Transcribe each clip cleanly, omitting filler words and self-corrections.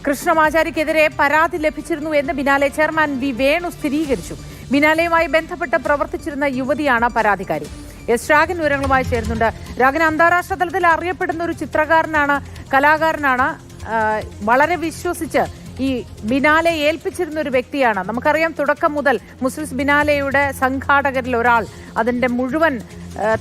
കൃഷ്ണമാചാരിക്കെതിരെ പരാതി ലഭിച്ചിരുന്നു എന്ന് ബിനാലെ ചെയർമാൻ വി വേണു സ്ഥിരീകരിച്ചു. ബിനാലെയുമായി ബന്ധപ്പെട്ട് പ്രവർത്തിച്ചിരുന്ന യുവതിയാണ് പരാതിക്കാരി. എസ് രാഗൻ വിവരങ്ങളുമായി ചേരുന്നുണ്ട്. രാഗൻ, അന്താരാഷ്ട്ര തലത്തിൽ അറിയപ്പെടുന്ന ഒരു ചിത്രകാരനാണ്, കലാകാരനാണ്. വളരെ വിശ്വസിച്ച് ഈ ബിനാലെ ഏൽപ്പിച്ചിരുന്ന ഒരു വ്യക്തിയാണ്. നമുക്കറിയാം, തുടക്കം മുതൽ മുസ്ലിം ബിനാലെയുടെ സംഘാടകരിൽ ഒരാൾ, അതിന്റെ മുഴുവൻ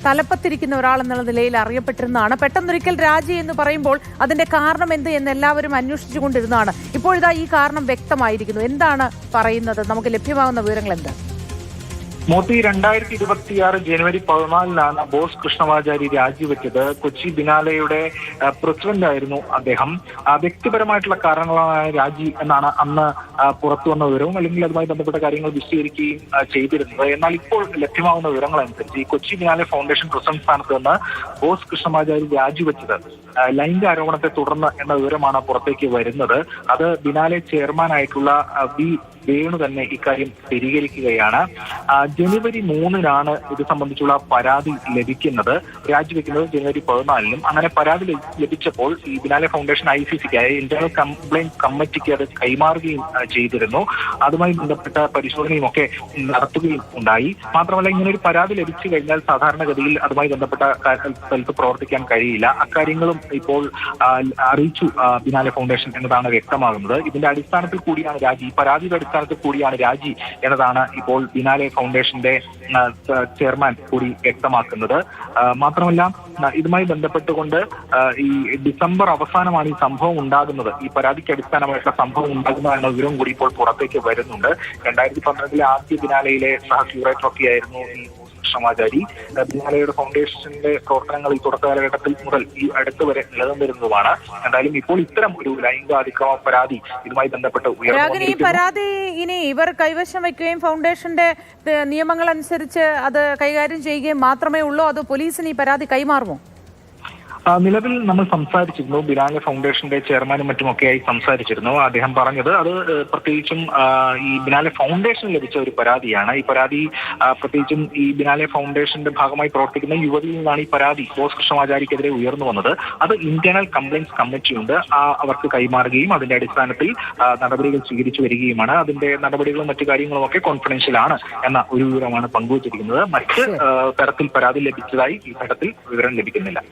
തലപ്പത്തിരിക്കുന്ന ഒരാൾ എന്നുള്ള നിലയിൽ അറിയപ്പെട്ടിരുന്നതാണ്. പെട്ടെന്നൊരിക്കൽ രാജി എന്ന് പറയുമ്പോൾ അതിന്റെ കാരണം എന്ത് എന്ന് എല്ലാവരും അന്വേഷിച്ചുകൊണ്ടിരുന്നതാണ്. ഇപ്പോഴിതാ ഈ കാരണം വ്യക്തമായിരിക്കുന്നു. എന്താണ് പറയുന്നത്? നമുക്ക് ലഭ്യമാകുന്ന വിവരങ്ങൾ എന്ത്? മോത്തി 2026 ജനുവരി 14 ബോസ് കൃഷ്ണമാചാരി രാജിവെച്ചത്. കൊച്ചി ബിനാലെയുടെ പ്രസിഡന്റ് ആയിരുന്നു അദ്ദേഹം. വ്യക്തിപരമായിട്ടുള്ള കാരണങ്ങളാണ് രാജി എന്നാണ് അന്ന് പുറത്തു വന്ന വിവരവും, അല്ലെങ്കിൽ അതുമായി ബന്ധപ്പെട്ട കാര്യങ്ങൾ വിശദീകരിക്കുകയും ചെയ്തിരുന്നത്. എന്നാൽ ഇപ്പോൾ ലഭ്യമാകുന്ന വിവരങ്ങൾ അനുസരിച്ച് ഈ കൊച്ചി ബിനാലെ ഫൗണ്ടേഷൻ പ്രസിഡന്റ് സ്ഥാനത്ത് നിന്ന് ബോസ് കൃഷ്ണമാചാരി രാജിവെച്ചത് ലൈംഗിക ആരോപണത്തെ തുടർന്ന് എന്ന വിവരമാണ് പുറത്തേക്ക് വരുന്നത്. അത് ബിനാലെ ചെയർമാനായിട്ടുള്ള വി വേണു തന്നെ ഇക്കാര്യം സ്ഥിരീകരിക്കുകയാണ്. ജനുവരി 3 ഇത് സംബന്ധിച്ചുള്ള പരാതി ലഭിക്കുന്നത്. രാജിവെക്കുന്നത് ജനുവരി 14. അങ്ങനെ പരാതി ലഭിച്ചപ്പോൾ ഈ ബിനാലെ ഫൗണ്ടേഷൻ ICCക്ക്, ഇന്റേണൽ കംപ്ലൈന്റ് കമ്മിറ്റിക്ക് അത് കൈമാറുകയും ചെയ്തിരുന്നു. അതുമായി ബന്ധപ്പെട്ട പരിശോധനയും ഒക്കെ നടത്തുകയും ഉണ്ടായി. മാത്രമല്ല, ഇങ്ങനെ ഒരു പരാതി ലഭിച്ചു കഴിഞ്ഞാൽ സാധാരണഗതിയിൽ അതുമായി ബന്ധപ്പെട്ട സ്ഥലത്ത് പ്രവർത്തിക്കാൻ കഴിയില്ല. അക്കാര്യങ്ങളും ഇപ്പോൾ അറിയിച്ചു ബിനാലെ ഫൗണ്ടേഷൻ എന്നതാണ് വ്യക്തമാകുന്നത്. ഇതിന്റെ അടിസ്ഥാനത്തിൽ കൂടിയാണ് രാജി, ഈ പരാതിയുടെ അടിസ്ഥാനത്തിൽ കൂടിയാണ് രാജി എന്നതാണ് ഇപ്പോൾ ബിനാലെ ഫൗണ്ടേഷന്റെ ചെയർമാൻ കൂടി വ്യക്തമാക്കുന്നത്. മാത്രമല്ല, ഇതുമായി ബന്ധപ്പെട്ടുകൊണ്ട് ഈ ഡിസംബർ അവസാനമാണ് ഈ സംഭവം ഉണ്ടാകുന്നത്, ഈ പരാതിക്ക് അടിസ്ഥാനമായിട്ടുള്ള സംഭവം ഉണ്ടാകുന്നത് എന്ന വിവരം കൂടി ഇപ്പോൾ പുറത്തേക്ക് വരുന്നുണ്ട്. 2012 ആദ്യ ബിനാലയിലെ സഹ ക്യൂറേറ്റർ ഒക്കെ ആയിരുന്നു ഈ കൃഷ്ണമാചാരി. ബിനാലെയുടെ ഫൗണ്ടേഷന്റെ പ്രവർത്തനങ്ങൾ ഈ തുടക്ക കാലഘട്ടത്തിൽ മുതൽ ഈ അടുത്ത് വരെ നിലനിന്നിരുന്നതുമാണ്. എന്തായാലും ഇപ്പോൾ ഇത്തരം ഒരു ലൈംഗിക അതിക്രമ പരാതി ഇതുമായി ബന്ധപ്പെട്ട് ഈ പരാതി ഇനി ഇവർ കൈവശം വയ്ക്കുകയും ഫൗണ്ടേഷന്റെ നിയമങ്ങൾ അനുസരിച്ച് അത് കൈകാര്യം ചെയ്യുകയും മാത്രമേ ഉള്ളൂ, അതോ പോലീസിന് ഈ പരാതി കൈമാറുമോ? നിലവിൽ നമ്മൾ സംസാരിച്ചിരുന്നു, ബിനാലെ ഫൗണ്ടേഷന്റെ ചെയർമാനും മറ്റുമൊക്കെയായി സംസാരിച്ചിരുന്നു. അദ്ദേഹം പറഞ്ഞത് അത് പ്രത്യേകിച്ചും ഈ ബിനാലെ ഫൗണ്ടേഷൻ ലഭിച്ച ഒരു പരാതിയാണ്. ഈ പരാതി പ്രത്യേകിച്ചും ഈ ബിനാലെ ഫൗണ്ടേഷന്റെ ഭാഗമായി പ്രവർത്തിക്കുന്ന യുവതിയിൽ നിന്നാണ് ഈ പരാതി ബോസ് കൃഷ്ണമാചാരിക്കെതിരെ ഉയർന്നു വന്നത്. അത് ഇന്റേണൽ കംപ്ലൈന്റ്സ് കമ്മിറ്റിയുണ്ട്, അവർക്ക് കൈമാറുകയും അതിന്റെ അടിസ്ഥാനത്തിൽ നടപടികൾ സ്വീകരിച്ചു വരികയുമാണ്. അതിന്റെ നടപടികളും മറ്റു കാര്യങ്ങളും ഒക്കെ കോൺഫിഡൻഷ്യലാണ് എന്ന ഒരു വിവരമാണ് പങ്കുവച്ചിരിക്കുന്നത്. മറ്റ് തരത്തിൽ പരാതി ലഭിച്ചതായി ഈ ഘട്ടത്തിൽ വിവരം ലഭിക്കുന്നില്ല.